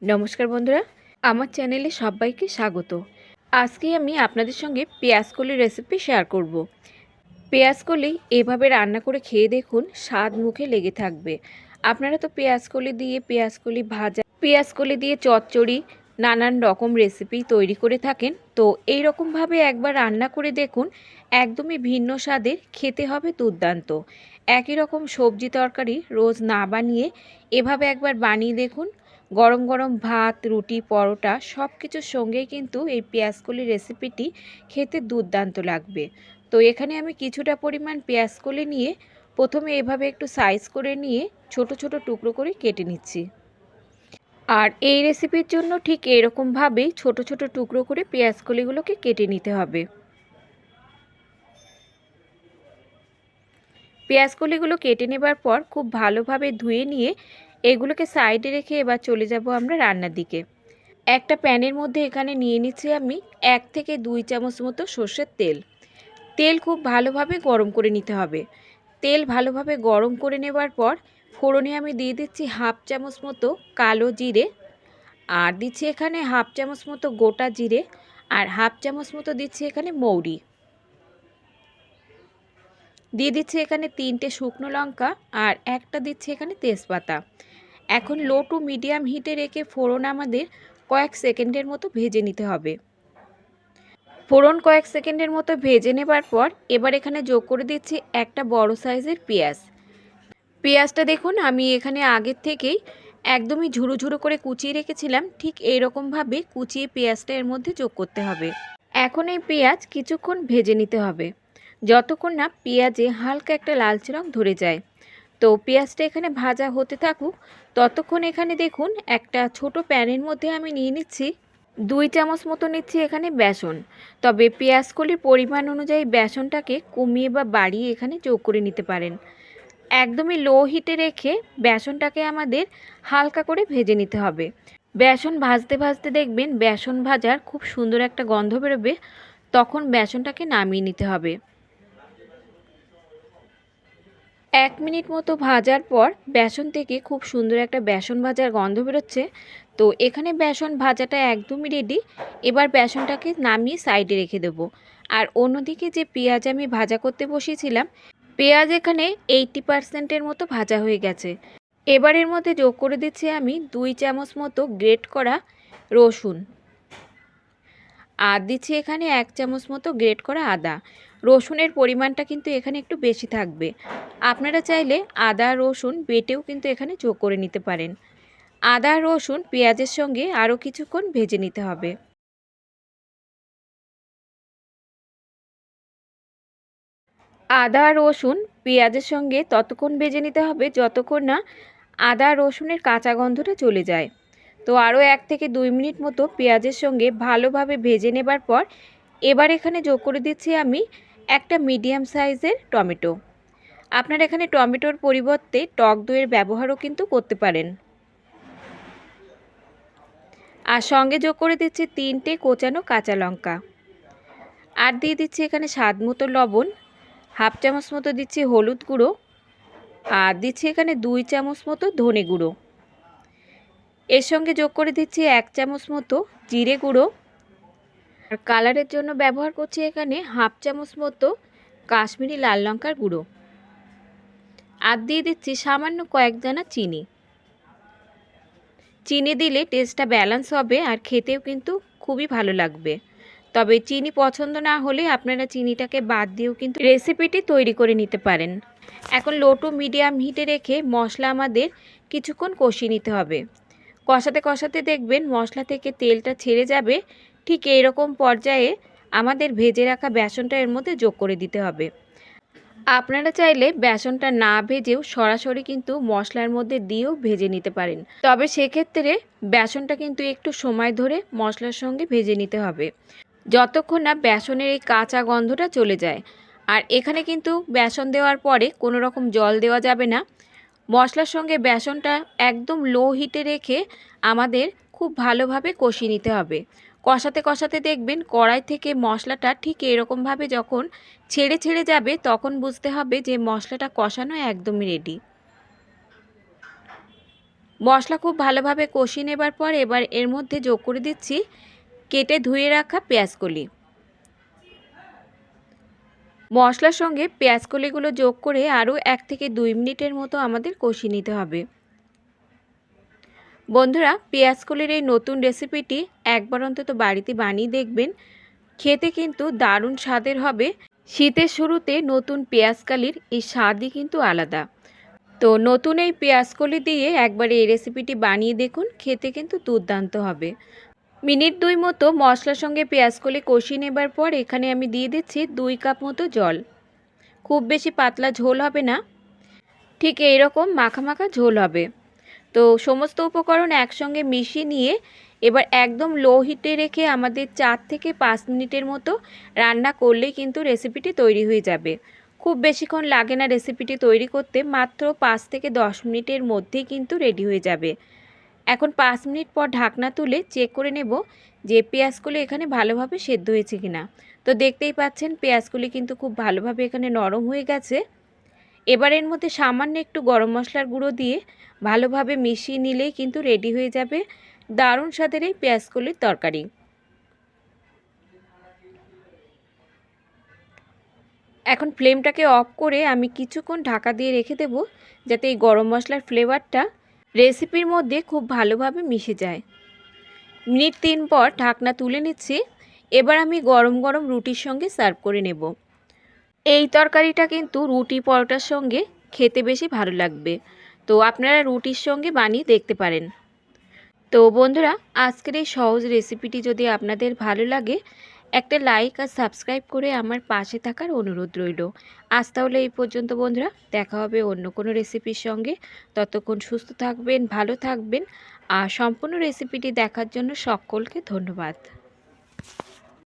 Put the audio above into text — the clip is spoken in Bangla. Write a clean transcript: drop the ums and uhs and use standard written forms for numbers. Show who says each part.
Speaker 1: নমস্কার বন্ধুরা, আমার চ্যানেলে সবাইকে স্বাগত। আজকে আমি আপনাদের সঙ্গে পেঁয়াজকলির রেসিপি শেয়ার করব। পেঁয়াজকলি এভাবে রান্না করে খেয়ে দেখুন, স্বাদ মুখে লেগে থাকবে। আপনারা তো পেঁয়াজকলি দিয়ে পেঁয়াজকলি ভাজা, পেঁয়াজকলি দিয়ে চচ্চড়ি, নানান রকম রেসিপি তৈরি করে থাকেন। তো এই রকমভাবে একবার রান্না করে দেখুন, একদমই ভিন্ন স্বাদের, খেতে হবে দুর্দান্ত। একই রকম সবজি তরকারি রোজ না বানিয়ে এভাবে একবার বানিয়ে দেখুন। গরম গরম ভাত, রুটি, পরোটা সব কিছুর সঙ্গেই কিন্তু এই পেঁয়াজকলি রেসিপিটি খেতে দুর্দান্ত লাগবে। তো এখানে আমি কিছুটা পরিমাণ পেঁয়াজকলি নিয়ে প্রথমে এভাবে একটু সাইজ করে নিয়ে ছোট ছোট টুকরো করে কেটে নিচ্ছি। আর এই রেসিপির জন্য ঠিক এরকমভাবেই ছোট ছোট টুকরো করে পেঁয়াজকলিগুলোকে কেটে নিতে হবে। পেঁয়াজকলিগুলো কেটে নেবার পর খুব ভালোভাবে ধুয়ে নিয়ে এগুলোকে সাইডে রেখে এবার চলে যাব আমরা রান্নার দিকে। একটা প্যানের মধ্যে এখানে নিয়ে নিচ্ছি আমি 1 থেকে 2 চামচ মতো সর্ষের তেল। তেল খুব ভালোভাবে গরম করে নিতে হবে। তেল ভালোভাবে গরম করে নেবার পর ফোড়নে আমি দিয়ে দিচ্ছি হাফ চামচ মতো কালো জিরে, আর দিচ্ছি এখানে হাফ চামচ মতো গোটা জিরে, আর হাফ চামচ মতো দিচ্ছি এখানে মৌরি, দিয়ে দিচ্ছি এখানে 3টে শুকনো লঙ্কা, আর একটা দিচ্ছি এখানে তেজপাতা। এখন লো টু মিডিয়াম হিটে রেখে ফোড়ন আমাদের কয়েক সেকেন্ডের মতো ভেজে নিতে হবে। ফোড়ন কয়েক সেকেন্ডের মতো ভেজে নেবার পর এবার এখানে যোগ করে দিচ্ছি একটা বড় সাইজের পেঁয়াজ। পেঁয়াজটা দেখুন আমি এখানে আগের থেকেই একদমই ঝুরো ঝুরো করে কুচিয়ে রেখেছিলাম, ঠিক এইরকমভাবে কুচিয়ে পেঁয়াজটা এর মধ্যে যোগ করতে হবে। এখন এই পেঁয়াজ কিছুক্ষণ ভেজে নিতে হবে, যতক্ষণ না পেঁয়াজে হালকা একটা লালচে রং ধরে যায়। তো পেঁয়াজটা এখানে ভাজা হতে থাকুক, ততক্ষণ এখানে দেখুন একটা ছোট প্যানের মধ্যে আমি নিয়ে নিচ্ছি 2 চামচ মতো নিচ্ছি এখানে বেসন। তবে পেঁয়াজকলির পরিমাণ অনুযায়ী বেসনটাকে কমিয়ে বা বাড়িয়ে এখানে যোগ করে নিতে পারেন। একদমই লো হিটে রেখে বেসনটাকে আমাদের হালকা করে ভেজে নিতে হবে। বেসন ভাজতে ভাজতে দেখবেন বেসন ভাজার খুব সুন্দর একটা গন্ধ বেরোবে, তখন বেসনটাকে নামিয়ে নিতে হবে। 1 মিনিট মতো ভাজার পর বেসন থেকে খুব সুন্দর একটা বেসন ভাজার গন্ধ বেরোচ্ছে। তো এখানে বেসন ভাজাটা একদমই রেডি। এবার বেসনটাকে নামিয়ে সাইডে রেখে দেবো। আর অন্যদিকে যে পেঁয়াজ আমি ভাজা করতে বসিয়েছিলাম, পেঁয়াজ এখানে 80% মতো ভাজা হয়ে গেছে। এবার এর মধ্যে যোগ করে দিচ্ছি আমি 2 চামচ মতো গ্রেট করা রসুন, আর দিচ্ছি এখানে 1 চামচ মতো গ্রেট করা আদা। রসুনের পরিমাণটা কিন্তু এখানে একটু বেশি থাকবে। আপনারা চাইলে আদা রসুন বেটেও কিন্তু এখানে যোগ করে নিতে পারেন। আদা রসুন পেঁয়াজের সঙ্গে আরও কিছুক্ষণ ভেজে নিতে হবে। আদা রসুন পেঁয়াজের সঙ্গে ততক্ষণ ভেজে নিতে হবে যতক্ষণ না আদা রসুনের কাঁচা গন্ধটা চলে যায়। তো আরও 1 থেকে 2 মিনিট মতো পেঁয়াজের সঙ্গে ভালোভাবে ভেজে নেবার পর এবার এখানে যোগ করে দিচ্ছি আমি একটা মিডিয়াম সাইজের টমেটো। আপনারা এখানে টমেটোর পরিবর্তে টক দইয়ের ব্যবহারও কিন্তু করতে পারেন। আর সঙ্গে যোগ করে দিচ্ছি 3টে কোচানো কাঁচা লঙ্কা, আর দিয়ে দিচ্ছি এখানে স্বাদ মতো লবণ, হাফ চামচ মতো দিচ্ছি হলুদ গুঁড়ো, আর দিচ্ছি এখানে 2 চামচ মতো ধনে গুঁড়ো। এর সঙ্গে যোগ করে দিচ্ছি 1 চামচ মতো জিরে গুঁড়ো, আর কালারের জন্য ব্যবহার করছি এখানে হাফ চামচ মতো কাশ্মীরি লাল লঙ্কার গুঁড়ো, আর দিয়ে দিচ্ছি সামান্য কয়েক দানা চিনি। চিনি দিলে টেস্টটা ব্যালেন্স হবে আর খেতেও কিন্তু খুবই ভালো লাগবে। তবে চিনি পছন্দ না হলে আপনারা চিনিটাকে বাদ দিয়েও কিন্তু রেসিপিটি তৈরি করে নিতে পারেন। এখন লো টু মিডিয়াম হিটে রেখে মশলা আমাদের কিছুক্ষণ কষিয়ে নিতে হবে। কষাতে কষাতে দেখবেন মশলা থেকে তেলটা ছেড়ে যাবে। ঠিক এইরকম পর্যায়ে আমাদের ভেজে রাখা বেসনটা এর মধ্যে যোগ করে দিতে হবে। আপনারা চাইলে বেসনটা না ভেজেও সরাসরি কিন্তু মশলার মধ্যে দিয়েও ভেজে নিতে পারেন। তবে সেক্ষেত্রে বেসনটা কিন্তু একটু সময় ধরে মশলার সঙ্গে ভেজে নিতে হবে, যতক্ষণ না বেসনের এই কাঁচা গন্ধটা চলে যায়। আর এখানে কিন্তু বেসন দেওয়ার পরে কোনো রকম জল দেওয়া যাবে না। মশলার সঙ্গে বেসনটা একদম লো হিটে রেখে আমাদের খুব ভালোভাবে কষিয়ে নিতে হবে। কষাতে কষাতে দেখবেন কড়াই থেকে মশলাটা ঠিক এরকমভাবে যখন ছেড়ে ছেড়ে যাবে তখন বুঝতে হবে যে মশলাটা কষানো একদমই রেডি। মশলা খুব ভালোভাবে কষিয়ে নেবার পর এবার এর মধ্যে যোগ করে দিচ্ছি কেটে ধুয়ে রাখা পেঁয়াজকলি। মশলার সঙ্গে পেঁয়াজকলিগুলো যোগ করে আরও 1 থেকে 2 মিনিটের মতো আমাদের কষিয়ে নিতে হবে। বন্ধুরা, পেঁয়াজকলির এই নতুন রেসিপিটি একবার অন্তত বাড়িতে বানিয়ে দেখবেন, খেতে কিন্তু দারুণ স্বাদের হবে। শীতের শুরুতে নতুন পেঁয়াজকলির এই স্বাদই কিন্তু আলাদা। তো নতুন এই পেঁয়াজকলি দিয়ে একবার এই রেসিপিটি বানিয়ে দেখুন, খেতে কিন্তু দুর্দান্ত হবে। মিনিট 2 মতো মশলার সঙ্গে পেঁয়াজকলি কষিয়ে নেবার পর এখানে আমি দিয়ে দিচ্ছি 2 কাপ মতো জল। খুব বেশি পাতলা ঝোল হবে না, ঠিক এইরকম মাখা মাখা ঝোল হবে। তো সমস্ত উপকরণ একসঙ্গে মিশিয়ে নিয়ে এবার একদম লো হিটে রেখে আমাদের 4 থেকে 5 মিনিটের মতো রান্না করলেই কিন্তু রেসিপিটি তৈরি হয়ে যাবে। খুব বেশিক্ষণ লাগে না রেসিপিটি তৈরি করতে, মাত্র 5 থেকে 10 মিনিটের মধ্যেই কিন্তু রেডি হয়ে যাবে। এখন 5 মিনিট পর ঢাকনা তুলে চেক করে নেব যে পেঁয়াজগুলো এখানে ভালোভাবে সেদ্ধ হয়েছে কিনা। তো দেখতেই পাচ্ছেন পেঁয়াজগুলি কিন্তু খুব ভালোভাবে এখানে নরম হয়ে গেছে। এবার এর মধ্যে সামান্য একটু গরম মশলার গুঁড়ো দিয়ে ভালোভাবে মিশিয়ে নিলেই কিন্তু রেডি হয়ে যাবে দারুণ স্বাদের এই পেঁয়াজকলির তরকারি। এখন ফ্লেমটাকে অফ করে আমি কিছুক্ষণ ঢাকা দিয়ে রেখে দেব, যাতে এই গরম মশলার ফ্লেভারটা রেসিপির মধ্যে খুব ভালোভাবে মিশে যায়। মিনিট 3 পর ঢাকনা তুলে নিচ্ছি। এবার আমি গরম গরম রুটির সঙ্গে সার্ভ করে নেব। এই তরকারিটা কিন্তু রুটি পরোটার সঙ্গে খেতে বেশি ভালো লাগবে। তো আপনারা রুটির সঙ্গে বানিয়ে দেখতে পারেন। তো বন্ধুরা, আজকের এই সহজ রেসিপিটি যদি আপনাদের ভালো লাগে, একটা লাইক আর সাবস্ক্রাইব করে আমার পাশে থাকার অনুরোধ রইল। আজ তাহলে এই পর্যন্ত বন্ধুরা, দেখা হবে অন্য কোনো রেসিপির সঙ্গে। ততক্ষণ সুস্থ থাকবেন, ভালো থাকবেন, আর সম্পূর্ণ রেসিপিটি দেখার জন্য সকলকে ধন্যবাদ।